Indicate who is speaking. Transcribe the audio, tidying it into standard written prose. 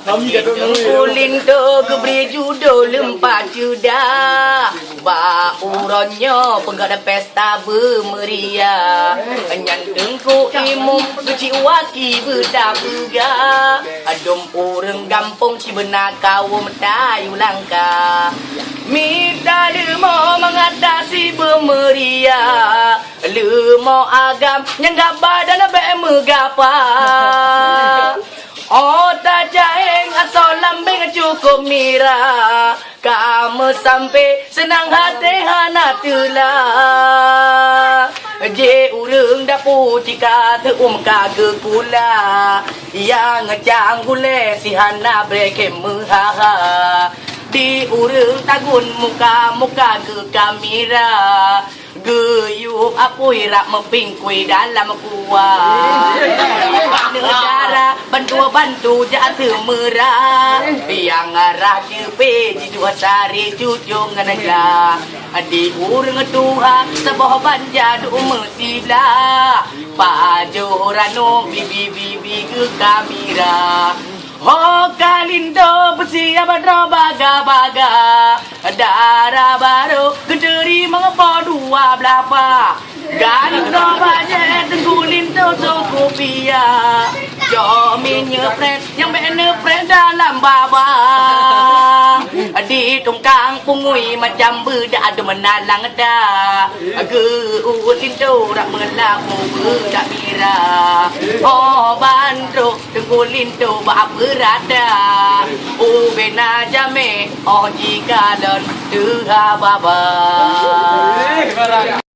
Speaker 1: Kulindo keberi judul lempat juda Bauronnya penggada pesta bermeriah Nyantengku imum suci waki berdabuga Adom orang gampung si benar kaum tayu langka Minta lemo mengatasi bermeriah Lemo agam nyanggap badan bermegapa Oh tak jaeng asal lambing cukup mira Kamu sampai senang hati hana telah Je urang dapur jika teum kagak pula Yang ngejang gule si hana breke mehaha Di urang tagun muka-muka ke kamera Geyup apui rak mempingkui dalam kuah Negara bantu jatuh merah Yang arah jepe di dua sari cucung negara Di urang tuha sebuah banja du mesibla Pajo rano bibi ke kamera Oh kalindo bersiap baga-baga Darah baru gederi mengapa dua belapa Kalindo bajet kulindo sokopia Jomin nyepret yang benepret dalam baba Di tungkang pungui macam bedak ada menalang dah Kulindo rak melaku bedak mira Oh bandro kulindo bak berada Bena jame oh jika dan tuha baba